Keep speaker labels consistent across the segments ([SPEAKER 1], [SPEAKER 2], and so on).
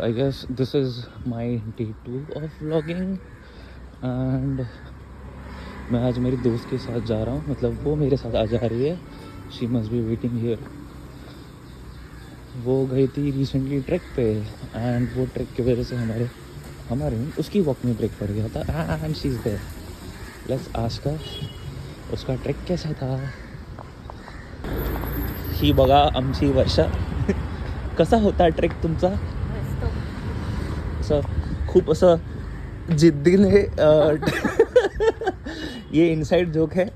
[SPEAKER 1] I guess this is my day 2 of vlogging and मैं आज मेरी दोस्त के साथ जा रहा हूँ, मतलब वो मेरे साथ आ जा रही है. शी मस्ट बी वेटिंग हियर. वो गई थी रिसेंटली ट्रैक पे एंड वो ट्रैक की वजह से हमारे उसकी वॉक में ब्रेक पड़ गया था and she is there. Let's ask her उसका ट्रॅक कैसा था. ही बघा आमची वर्षा. कसा होता ट्रॅक तुमचा. असं खूप असं जिद्दीने ये इनसाइड जोक है,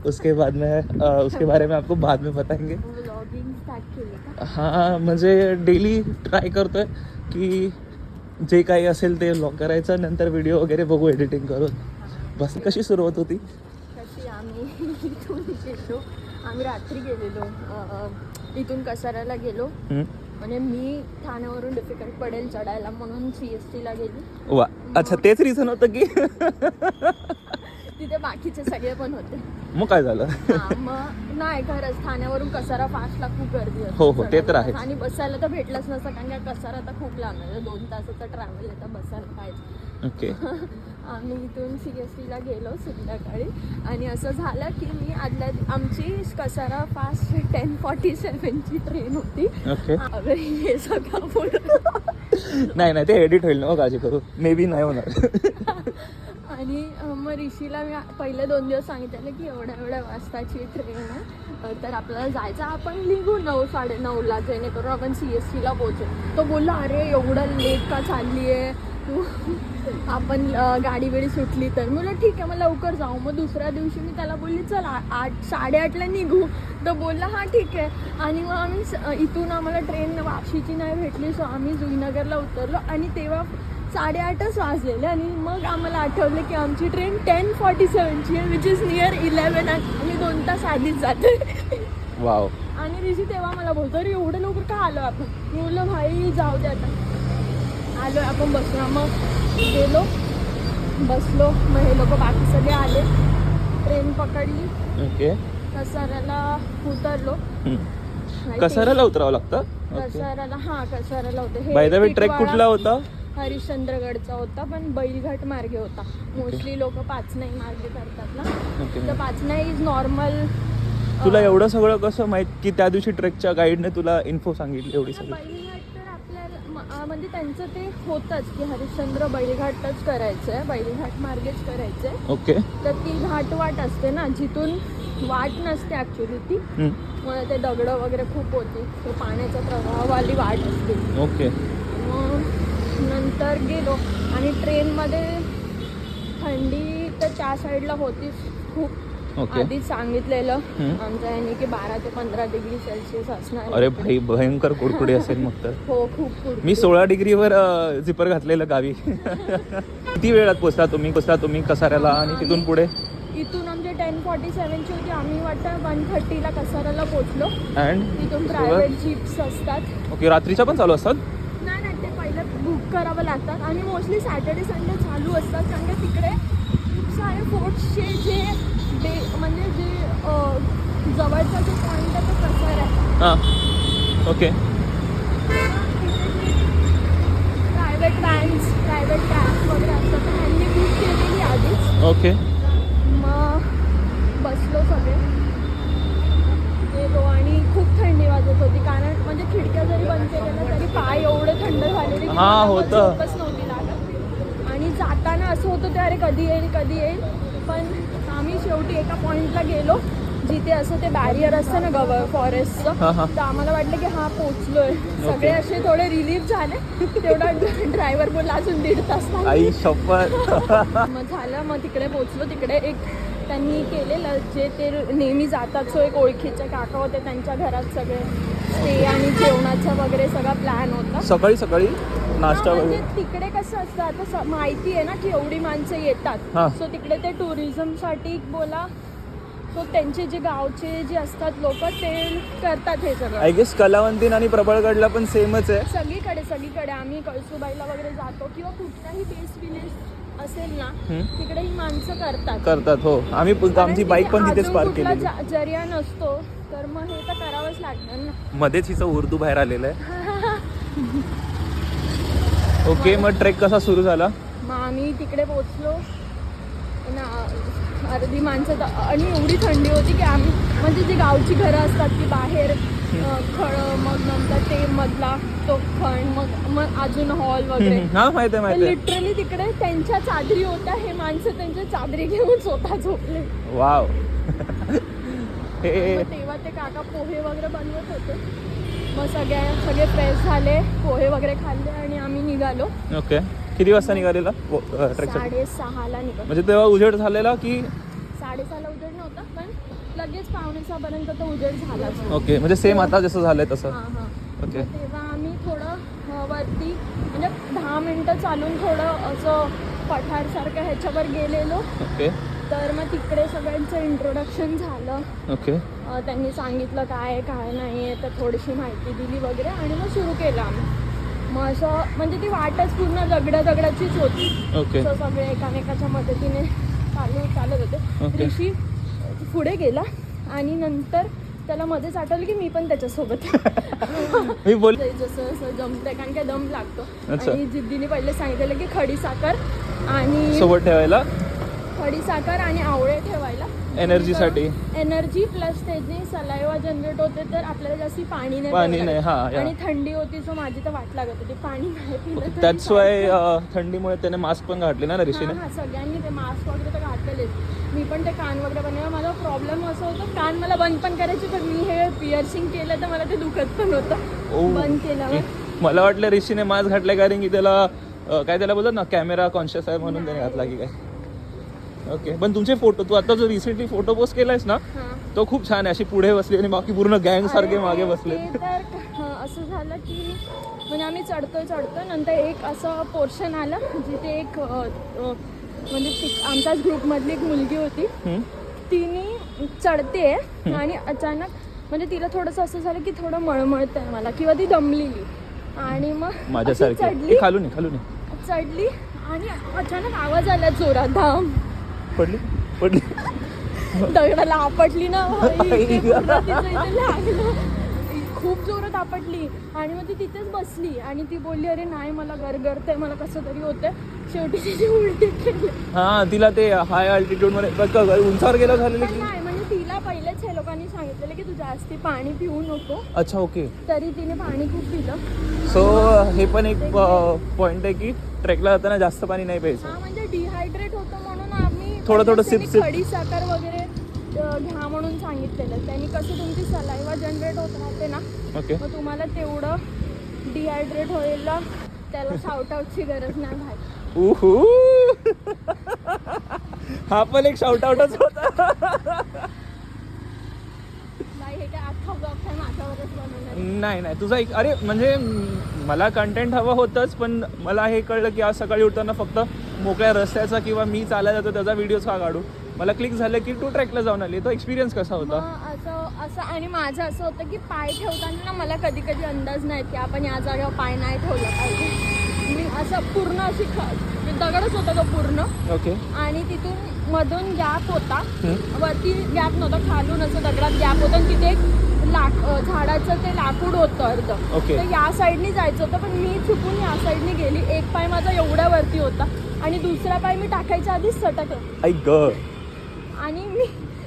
[SPEAKER 1] उसके बाद में उसके बारे में आपको बाद में बताएंगे. हां म्हणजे डेली ट्राय करतोय की जे काही असेल ते व्लॉग करायचं, नंतर व्हिडिओ वगैरे बघू एडिटिंग करून. बस कशी सुरुवात होती.
[SPEAKER 2] कशी आम्ही रात्री गेलेलो इथून कसाऱ्याला गेलो. म्हणजे मी ठाण्यावरून डिफिकल्ट पडेल चढायला म्हणून CST गेली.
[SPEAKER 1] वा अच्छा तेच रिझन होतं की
[SPEAKER 2] तिथे बाकीचे सगळे पण होते.
[SPEAKER 1] मग काय झालं.
[SPEAKER 2] मग नाही खरंच ठाण्यावरून कसारा 5ला खूप गर्दी होती.
[SPEAKER 1] हो ते तर आहे.
[SPEAKER 2] आणि बसायला तर भेटलंच नसतं कारण की कसारा तर खूप लांब आहे. 2 तासाचा ट्रॅव्हल आहे तर बसायला पाहिजे.
[SPEAKER 1] ओके.
[SPEAKER 2] आम्ही इथून CST गेलो संध्याकाळी आणि असं झालं की मी आमची कसारा फास्ट 10:47ची ट्रेन होती.
[SPEAKER 1] ओके.
[SPEAKER 2] हे सगळं
[SPEAKER 1] नाही ते एडिट होईल ना, काळजी करू. मे बी नाही होणार.
[SPEAKER 2] आणि मग ऋषीला मी पहिले 2 दिवस सांगितलेलं की एवढ्या वाजताची ट्रेन आहे तर आपल्याला जायचं, आपण निघू 9-9:30ला जेणेकरून आपण CST पोहोचू. तो बोलला अरे एवढं लेट का चालली आहे तू, आपण गाडी वेळी सुटली तर. म्हणलं ठीक आहे मग लवकर जाऊ. मग दुसऱ्या दिवशी मी त्याला बोलली चल 8-8:30ला निघू. तर बोलला हां ठीक आहे. आणि मग आम्ही इथून आम्हाला ट्रेन वाशीची नाही भेटली सो आम्ही जुईनगरला उतरलो आणि तेव्हा 8:30च वाजलेले. आणि मग आम्हाला आठवलं की आमची ट्रेन 10:47ची आहे विच इज नियर 11 आणि आम्ही 2 तास आधीच जातो.
[SPEAKER 1] वाव.
[SPEAKER 2] आणि ऋषी तेव्हा मला बोलतो अरे एवढं लवकर का आलो आपण. मी बोललो भाई जाऊ दे आता आलो आपण बसलो. मग गेलो बसलो. मग हे लोक बाकी सगळे आले. ट्रेन पकडली.
[SPEAKER 1] ओके.
[SPEAKER 2] कसाऱ्याला उतरलो.
[SPEAKER 1] कसाऱ्याला उतरावं लागतं.
[SPEAKER 2] कसाऱ्याला कसाऱ्याला होतं.
[SPEAKER 1] बाय द वे ट्रेक कुठला होता.
[SPEAKER 2] हरिश्चंद्रगडचा होता पण बैलघाट मार्गे होता. मोस्टली लोक पाचनाई मार्गे करतात ना तर पाचनाई इज नॉर्मल.
[SPEAKER 1] तुला एवढं सगळं कसं माहित की त्या दिवशी ट्रेकच्या गाईडने तुला इन्फो सांगितली एवढी सगळी.
[SPEAKER 2] बैलघाट तर आपल्याला म्हणजे त्यांचं ते होतंच की हरिश्चंद्र बैलघाटच करायचं आहे, बैलघाट मार्गेच करायचं आहे.
[SPEAKER 1] ओके.
[SPEAKER 2] तर ती घाटवाट असते ना जिथून वाट नसते ॲक्च्युली ती. मग ते दगडं वगैरे खूप होती. ते पाण्याचा प्रवाहवाली वाट असते.
[SPEAKER 1] ओके.
[SPEAKER 2] मग नंतर गेलो आणि ट्रेनमध्ये थंडी तर त्या साईडला होतीच खूप. आधीच सांगितलेलं आमच्या याने की 12 ते 15 डिग्री सेल्सिअस असणार.
[SPEAKER 1] अरे भाई भयंकर कुडकुडी असेल मग तर.
[SPEAKER 2] हो खूप कुडकुडी.
[SPEAKER 1] मी 16 डिग्रीवर झिपर घातलेलं गावी. किती वेळात पोचला तुम्ही कसाऱ्याला आणि तिथून पुढे.
[SPEAKER 2] इथून आमचे 10:47ची होती. आम्ही वाटतं 1:30ला कसाऱ्याला पोचलो.
[SPEAKER 1] अँड
[SPEAKER 2] तिथून प्रायव्हेट जीप्स असतात.
[SPEAKER 1] ओके. रात्रीच्या पण चालू असतात.
[SPEAKER 2] नाही ते पहिलं बुक करावं लागतात आणि मोस्टली सॅटर्डे संडे चालू असतात कारण की तिकडे खूप सारे फोर्ट्सचे जे म्हणजे जे जवळचा जो पॉईंट आहे तो कसारा आहे.
[SPEAKER 1] हां okay.
[SPEAKER 2] Private vans private cabs वगैरे असतात तर त्यांनी बुक केलेली आधीच.
[SPEAKER 1] ओके.
[SPEAKER 2] मग बसलो सगळे गेलो आणि खूप थंडी वाजत होती कारण म्हणजे खिडक्या जरी बंद केलेल्या तरी पाय एवढे थंड झालेले की झोपच नव्हती लागत. आणि जाताना असं होतं ते अरे कधी येईल पण आम्ही शेवटी एका पॉईंटला गेलो जिथे असं ते बॅरियर असतं ना फॉरेस्टचं. तर आम्हाला वाटलं की पोचलोय. सगळे असे थोडे रिलीफ झाले. तेवढा ड्रायव्हर बोलला अजून 1.5 तास.
[SPEAKER 1] आई शपथ.
[SPEAKER 2] मग झालं. मग तिकडे पोचलो. तिकडे एक त्यांनी केलेलं जे ते नेहमी जातात सो एक ओळखीचे काका होते त्यांच्या घरात सगळे स्टे आणि जेवणाचा वगैरे सगळा प्लॅन होता.
[SPEAKER 1] सकाळी नाश्ता
[SPEAKER 2] म्हणजे तिकडे कसं असतं आता माहिती आहे ना की एवढी माणसं येतात सो तिकडे ते टुरिझमसाठी बोला सो त्यांचे जे गावचे जे असतात लोक ते करतात हे सगळं.
[SPEAKER 1] आय गेस कलावंतीन आणि प्रबळगडला पण सेमच आहे.
[SPEAKER 2] सगळीकडे आम्ही कळसुबाईला वगैरे जातो किंवा कुठलाही बेस विलेज असेल ना तिकडे ही माणसं करतात.
[SPEAKER 1] हो आम्ही आमची बाईक पण तिथेच पार्क केली.
[SPEAKER 2] जरिया नसतो तर मग हे तर करावंच लागणार ना.
[SPEAKER 1] मध्येच हिचं उर्दू बाहेर आलेलं आहे. ओके, मग ट्रेक कसा सुरू झाला?
[SPEAKER 2] मग आम्ही तिकडे पोचलो ना, अर्धी माणसं आणि एवढी थंडी होती की आम्ही म्हणजे जी गावची घरं असतात ती बाहेर खळं, मग नंतर ते मधला तो खण, मग अजून हॉल वगैरे.
[SPEAKER 1] हा माहिती आहे.
[SPEAKER 2] लिटरली तिकडे त्यांच्या चादरी होत्या, हे माणसं त्यांच्या चादरी घेऊन स्वतः झोपले.
[SPEAKER 1] वाव.
[SPEAKER 2] तेव्हा ते काका पोहे वगैरे बनवत होते. मग सगळे फ्रेश झाले, पोहे वगैरे खाल्ले आणि आम्ही निघालो.
[SPEAKER 1] ओके, किती वाजता निघालेला ट्रेक?
[SPEAKER 2] 6:30ला निघालो.
[SPEAKER 1] म्हणजे तेव्हा उजेड झालेला की?
[SPEAKER 2] 6:30ला उजेड नव्हता, पण लगेच 5:45पर्यंत तो उजेड झालाच.
[SPEAKER 1] ओके, म्हणजे सेम आता जसं झालंय तसं.
[SPEAKER 2] हां.
[SPEAKER 1] ओके.
[SPEAKER 2] तेव्हा आम्ही थोडं वरती म्हणजे 10 मिनटं चालून थोडं असं पठारसारखं ह्याच्यावर गेलेलो.
[SPEAKER 1] ओके.
[SPEAKER 2] तर मग तिकडे सगळ्यांचं इंट्रोडक्शन झालं.
[SPEAKER 1] ओके.
[SPEAKER 2] त्यांनी सांगितलं काय काय नाही आहे, तर थोडीशी माहिती दिली वगैरे आणि मग सुरू केलं आम्ही. मग असं म्हणजे ती वाटच पूर्ण दगडाचीच होती.
[SPEAKER 1] ओके.
[SPEAKER 2] सो सगळे एकामेकाच्या मदतीने चालत होते. ऋषी पुढे गेला आणि नंतर त्याला मध्येच आठवलं की मी पण त्याच्यासोबत
[SPEAKER 1] मी बोल
[SPEAKER 2] जसं जमतंय, कारण काय दम लागतो. आणि जिद्दीने पहिले सांगितलेलं की खडी साखर आणि
[SPEAKER 1] सोबत ठेवायला,
[SPEAKER 2] खडी साखर आणि आवळे ठेवायला
[SPEAKER 1] एनर्जीसाठी.
[SPEAKER 2] एनर्जी प्लस त्याची सलाइवा जनरेट होते, तर आपल्याला जास्ती पाणी नाही. आणि थंडी होती, सो माझी तर वाट लागत होती, पाणी नाही पिलं.
[SPEAKER 1] दॅट्स वाय थंडीमुळे त्याने मास्क पण घातले ना ऋषीने.
[SPEAKER 2] हां, सगळ्यांनी ते मास्क वगैरे तर घातलेलेच. मी पण ते कान वगैरे बनवलं. माझा प्रॉब्लेम असं होतं, कान मला बंद पण करायची, पण मी हे पिअर्सिंग केलं तर मला ते दुखत पण होतं बंद केल्यावर.
[SPEAKER 1] मला वाटलं ऋषीने मास्क घातलाय कारण की त्याला काय त्याला बोलत ना कॅमेरा कॉन्शियस आहे म्हणून त्याने घातला की काय. ओके, पण तुमचे फोटो, तू आता जो रिसेंटली फोटो पोस्ट केलायस ना, तो खूप छान आहे. अशी पुढे बसली आणि बाकी पूर्ण गँग सारखे मागे बसले.
[SPEAKER 2] तर असं झालं की म्हणजे आम्ही चढतोय नंतर एक असं पोर्शन आलं जिथे एक म्हणजे आमच्याच ग्रुपमधली एक मुलगी होती, तिने चढते आणि अचानक म्हणजे तिला थोडंसं असं झालं की थोडं मळमळत आहे मला, किंवा ती दमलेली. आणि मग
[SPEAKER 1] माझ्यासारखी खालून
[SPEAKER 2] चढली आणि अचानक आवाज आला जोरात, धाम
[SPEAKER 1] पडली
[SPEAKER 2] दगडाला आपटली ना, खूप जोरात आपटली. आणि मग ती तिथेच बसली आणि ती बोलली अरे नाही मला गरगरतंय, मला कसं तरी होतंय. शेवटी तिची उलटी केली.
[SPEAKER 1] हा, तिला ते हाय अल्टिट्यूड मध्ये उंचावर गेलं झालेलं की
[SPEAKER 2] नाही, म्हणजे तिला पहिलेच हे लोकांनी सांगितलेलं की तू जास्ती पाणी पिऊ नको.
[SPEAKER 1] अच्छा, ओके.
[SPEAKER 2] तरी तिने पाणी खूप पिलं.
[SPEAKER 1] सो हे पण एक पॉइंट आहे की ट्रेकला जाताना जास्त पाणी नाही प्यायचं.
[SPEAKER 2] हा, म्हणजे डिहायड्रेट होतं म्हणून आम्ही
[SPEAKER 1] थोडं सिप
[SPEAKER 2] खडी साखर वगैरे घ्या म्हणून सांगितलेलं. त्यांनी कसं तुमची सलाइवा जनरेट होत राहते ना, मग तुम्हाला तेवढं डिहायड्रेट व्हायला त्याला शाउट आउटची गरज नाही भाई.
[SPEAKER 1] हा पण एक शाउट आउटच होता. नाही तुझा एक, अरे म्हणजे मला कंटेंट हवं होतंच, पण मला हे कळलं की आज सकाळी उठताना फक्त मोकळ्या रस्त्याचा किंवा मी चालायला जातो त्याचा व्हिडिओज का काढू. मला क्लिक झालं की तू ट्रेकला जाऊन आली, तो एक्सपिरियन्स कसा होता?
[SPEAKER 2] असं आणि माझं असं होतं की पाय ठेवताना ना मला कधी कधी अंदाज नाही की आपण या जागेवर पाय नाही ठेवला पाहिजे. मी असं पूर्ण अशी दगडच होता तो पूर्ण.
[SPEAKER 1] ओके.
[SPEAKER 2] आणि तिथून मधून गॅप होता, वरती गॅप नव्हता, खालून असं दगडात गॅप होता आणि तिथे एक झाडाचं ते लाकूड होतं अर्ध. तर या साईडनी जायचं होतं, पण मी चुकून या साईडनी गेली. एक पाय माझा एवढ्या वरती होता आणि दुसरा पाय मी टाकायच्या आधीच सटकला. आणि मी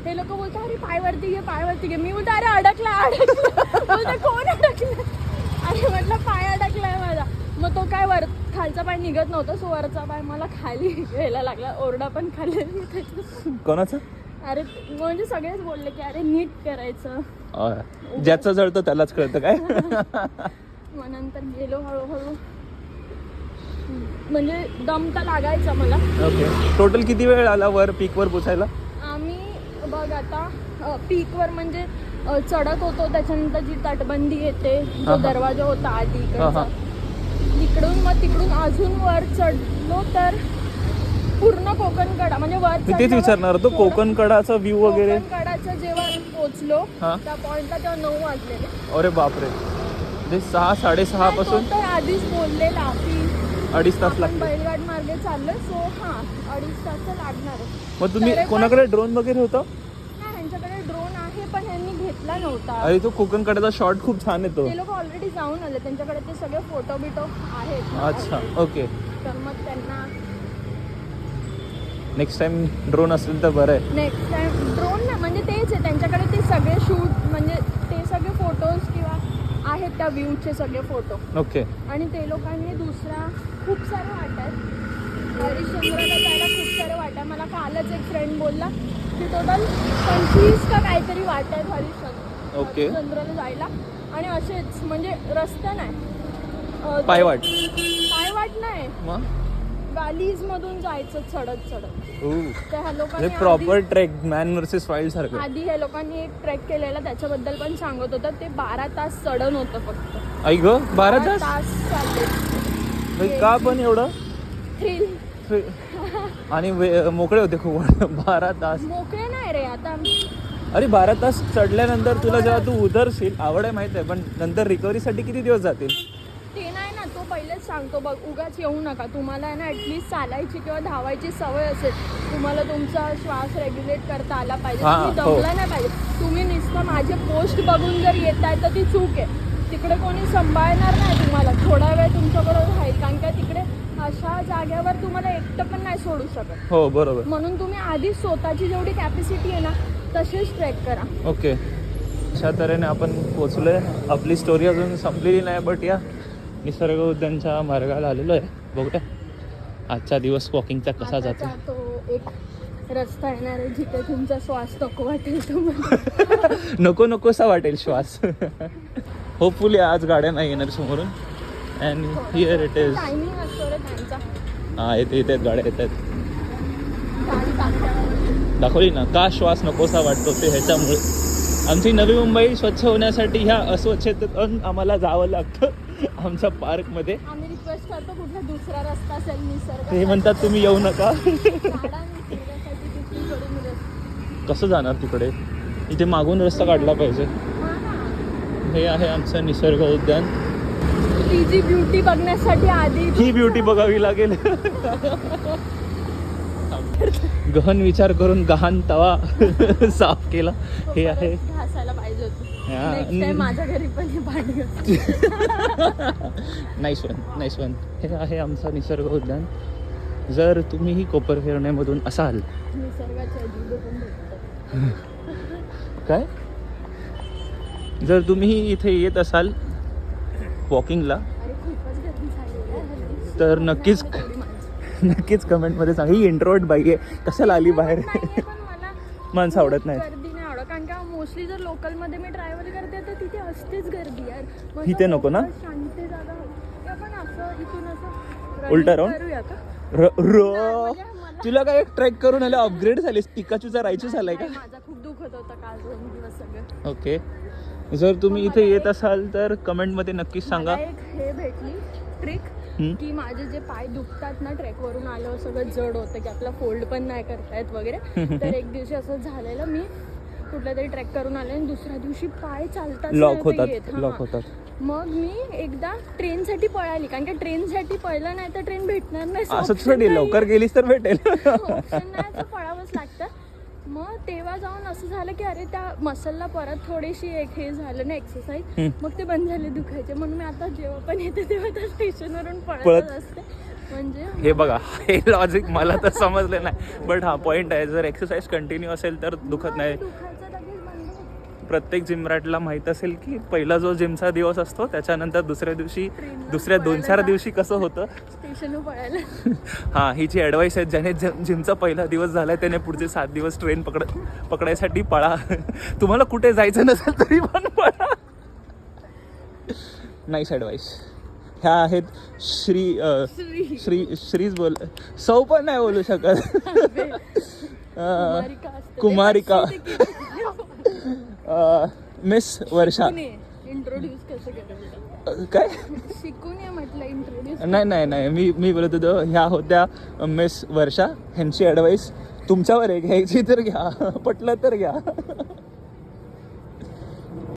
[SPEAKER 2] हे लोक बोलतात अरे पाय वरती घे. मी बोलतो अरे अडकला बोलतो कोण अडकलं? अरे म्हटलं पाय अडकलाय माझा. मग तो काय खालचा पाय निघत नव्हता, सो वरचा पाय मला खाली घ्यायला लागला. ओरडा पण खाल्ले
[SPEAKER 1] कोणाचा?
[SPEAKER 2] अरे म्हणजे सगळेच बोलले की अरे नीट करायचं,
[SPEAKER 1] ज्याचं जळतं त्यालाच कळतं काय.
[SPEAKER 2] मग नंतर गेलो हळूहळू, म्हणजे दम तर लागायचा मला.
[SPEAKER 1] ओके. टोटल किती वेळ आला वर पीकवर पोचायला?
[SPEAKER 2] आम्ही बघ आता पीकवर म्हणजे चढत होतो, त्याच्यानंतर जी तटबंदी येते, जो दरवाजा होता आधी तिकडून अजून वर चढलो तर पूर्ण कोकणकडा, म्हणजे वर
[SPEAKER 1] तेच विचारणार होतो, कोकणकडाचा व्ह्यू वगैरे.
[SPEAKER 2] कोकणकडाचं जेव्हा पोहोचलो त्या पॉइंटला तेव्हा 9 वाजलेले.
[SPEAKER 1] अरे बापरे, म्हणजे 6-6:30 पासून
[SPEAKER 2] तर आधीच बोललेला की
[SPEAKER 1] 2.5 तास लागले.
[SPEAKER 2] बैलगाड मार्गे चाललोय, सो 2.5 तास लागणार आहे.
[SPEAKER 1] मग तुम्ही कोणाकडे ड्रोन वगैरे होतं?
[SPEAKER 2] ह्यांच्याकडे ड्रोन आहे, पण ह्यांनी घेतलं भेटला नव्हता.
[SPEAKER 1] अरे तो कोकण कड्याचा शॉट खूप छान येतो.
[SPEAKER 2] ते लोक ऑलरेडी जाऊन आले, त्यांच्याकडे ते सगळे फोटो बिटो आहेत ना
[SPEAKER 1] अच्छा
[SPEAKER 2] already.
[SPEAKER 1] ओके.
[SPEAKER 2] तर मग त्यांना
[SPEAKER 1] नेक्स्ट टाइम ड्रोन असेल तर बरं आहे.
[SPEAKER 2] नेक्स्ट टाइम ड्रोन ना म्हणजे तेच आहे त्यांच्याकडे, ते सगळे शूट म्हणजे ते सगळे फोटोज किंवा आहेत त्या व्ह्यूचे सगळे फोटो.
[SPEAKER 1] ओके.
[SPEAKER 2] आणि ते लोकांनी दुसरा खूप सारे वाट आहेत हरिश्चंद्राला जायला, खूप सारे वाट आहे. मला कालच एक फ्रेंड बोलला की टोटल 25 का काहीतरी वाट आहेत
[SPEAKER 1] ओके.
[SPEAKER 2] हरिश्चंद्राला जायला. आणि असेच म्हणजे रस्ता नाही,
[SPEAKER 1] पायवाट.
[SPEAKER 2] पायवाट नाही,
[SPEAKER 1] मग
[SPEAKER 2] व्हॅलीज मधून जायचं चढत चढत. त्या ह्या
[SPEAKER 1] हे
[SPEAKER 2] लोकांनी
[SPEAKER 1] proper trek man versus wild सारखं.
[SPEAKER 2] आधी ह्या लोकांनी एक ट्रेक केलेला त्याच्याबद्दल पण सांगत होतं. ते 12 तास चढण होतं फक्त.
[SPEAKER 1] आई ग 12 तास
[SPEAKER 2] चालले.
[SPEAKER 1] भाई, का पण एवढं
[SPEAKER 2] थ्रिल.
[SPEAKER 1] आणि मोकळे होते खूप 12 तास.
[SPEAKER 2] मोकळे नाही रे आता.
[SPEAKER 1] अरे 12 तास चढल्यानंतर तुला जेव्हा तू उतरशील, आवड आहे माहिती आहे, पण नंतर रिकव्हरीसाठी किती दिवस जातील?
[SPEAKER 2] ते नाही ना, तो पहिलेच सांगतो बघ, उगाच येऊ नका. तुम्हाला आहे ना ॲटलिस्ट चालायची किंवा धावायची सवय असेल, तुम्हाला तुमचा श्वास रेग्युलेट करता आला पाहिजे.
[SPEAKER 1] हा,
[SPEAKER 2] तुम्ही
[SPEAKER 1] हो.
[SPEAKER 2] दमला नाही पाहिजे. तुम्ही नुसतं माझे पोस्ट बघून जर येत आहे तर ती चूक आहे. तिकडे कोणी सांभाळणार नाही तुम्हाला, थोडा वेळ तुमच्याकडे राहील, कारण का तिकडे अशा जागेवर तुम्हाला एकटं पण नाही सोडू शकत.
[SPEAKER 1] हो बरोबर.
[SPEAKER 2] म्हणून तुम्ही आधी स्वतःची जेवढी कॅपॅसिटी आहे ना तसेच ट्रेक करा.
[SPEAKER 1] ओके. अशा तऱ्हेने आपण पोचलोय. आपली स्टोरी अजून संपलेली नाही, बट या निसर्ग उद्यानच्या मार्गाला आलेलो आहे. बघूया आजचा दिवस वॉकिंगचा कसा जातो.
[SPEAKER 2] आताचा तो एक रस्ता येणार आहे जिथे तुमचा श्वास नको वाटेल तुम्हाला.
[SPEAKER 1] नको नकोसा वाटेल श्वास. होपफुली आज गाड्या नाही येणार समोरून. And here it is.
[SPEAKER 2] Timing असतो रे त्यांचा.
[SPEAKER 1] हां येते येतात गाड्या येतात.
[SPEAKER 2] गाडी टाकल्यावर.
[SPEAKER 1] दाखवली ना का श्वास नकोसा वाटतो ते ह्याच्यामुळे. आमची नवी मुंबई स्वच्छ होण्यासाठी ह्या अस्वच्छतेतून आम्हाला जावं लागतं आमच्या पार्कमध्ये.
[SPEAKER 2] आम्ही रिक्वेस्ट करतो कुठला दुसरा रस्ता असेल निसर्ग.
[SPEAKER 1] ते म्हणतात तुम्ही येऊ नका.
[SPEAKER 2] झाडा निसर्गासाठी दुसरीकडून रस्ता.
[SPEAKER 1] कसं जाणार तिकडे? इथे मागून रस्ता काढला पाहिजे.
[SPEAKER 2] हा ना.
[SPEAKER 1] हे आहे आमचं निसर्ग उद्यान.
[SPEAKER 2] ती जी ब्युटी बघण्यासाठी आधी
[SPEAKER 1] ही ब्युटी बघावी लागेल. गहन विचार करून गहाण तवा साफ केला. हे आहे
[SPEAKER 2] घासायला पाहिजे होती.
[SPEAKER 1] हा.
[SPEAKER 2] नेक्स्ट टाइम माझ्या घरी पण हे भांडी घास.
[SPEAKER 1] Nice one nice one. हे आहे आमचं निसर्ग उद्यान. जर तुम्हीही कोपर फिरण्यामधून असाल,
[SPEAKER 2] निसर्गाच्या जीव पण भेटतात.
[SPEAKER 1] काय जर तुम्हीही इथे येत असाल वॉकिंगला,
[SPEAKER 2] अरे खूपच गर्दी झाली आहे हल्ली.
[SPEAKER 1] तर नक्कीच
[SPEAKER 2] थोडी माणसं.
[SPEAKER 1] नक्कीच कमेंटमध्ये सांग. ही इंट्रोवर्ट बाई आहे, कशाला आली बाहेर?
[SPEAKER 2] नाहीये, पण मला
[SPEAKER 1] माणसं आवडत नाहीत.
[SPEAKER 2] गर्दी नाही आवडत, कारण का मोस्टली जर लोकलमध्ये मी ट्रॅव्हल करते तर तिथे असतेच गर्दी यार. मग
[SPEAKER 1] इथे नको ना?
[SPEAKER 2] शांती जागा होती. आपण असं इथून असं
[SPEAKER 1] उलटा
[SPEAKER 2] running
[SPEAKER 1] राहून?
[SPEAKER 2] करूया का?
[SPEAKER 1] र तुला काय एक ट्रेक करून आलं, अपग्रेड झालीस, पिकाचूचा रायचू झालाय का?
[SPEAKER 2] नाही, माझा खूप दुखत होता काल 2 दिवस सगळं.
[SPEAKER 1] ओके. जर तुम्ही इथे येत असाल तर कमेंटमध्ये नक्कीच सांगा.
[SPEAKER 2] मला एक हे भेटली ट्रिक की माझे जे पाय दुखतात ना ट्रेकवरून आल्यावर सगळं जड होतं की आपला फोल्ड पण नाही करतायत वगैरे. तर एक दिवशी असं झालेलं, मी कुठल्या तरी ट्रेक करून आले आणि दुसऱ्या दिवशी पाय चालतात
[SPEAKER 1] लॉक होतात.
[SPEAKER 2] मग मी एकदा ट्रेनसाठी पळाली, कारण की ट्रेनसाठी पळलं नाही तर ट्रेन भेटणार नाही.
[SPEAKER 1] असं थोडी लवकर गेलीस तर भेटेल.
[SPEAKER 2] ऑप्शन नाही, तर पळावंच लागतं. मग तेव्हा जाऊन असं झालं की अरे त्या मसलला परत थोडीशी एक हे झालं ना एक्सरसाइज, मग ते बंद झाले दुखायचे. म्हणून मी आता जेव्हा पण येते तेव्हा त्या स्टेशनवरून पळत असते. म्हणजे
[SPEAKER 1] हे बघा, हे लॉजिक मला तर समजलं नाही, बट हा पॉईंट आहे. जर एक्सरसाइज कंटिन्यू असेल तर दुखत नाही.
[SPEAKER 2] दुखायचं लगेच बंद होतं.
[SPEAKER 1] प्रत्येक जिम रॅटला माहीत असेल की पहिला जो जिमचा दिवस असतो त्याच्यानंतर दुसऱ्या 2-4 दिवशी कसं होतं.
[SPEAKER 2] स्टेशनवर पळायला.
[SPEAKER 1] हां, ही जी ॲडवाईस आहे, ज्याने जिमचा पहिला दिवस झाला आहे त्याने पुढचे 7 दिवस ट्रेन पकडायसाठी पळा. तुम्हाला कुठे जायचं नसेल तरी पण पळा. Nice advice. ह्या आहेत श्रीज बोल, सौ पण नाही बोलू शकत. कुमारिका. मिस वर्षा.
[SPEAKER 2] इंट्रोड्यूस कसं करायचं
[SPEAKER 1] काय
[SPEAKER 2] शिकून ये म्हटलं. इंट्रोड्यूस
[SPEAKER 1] नाही मी बोलत होतो, ह्या होत्या मिस वर्षा. ह्यांची ॲडवाईस तुमच्यावर आहे, घ्यायची तर घ्या, पटलं तर घ्या.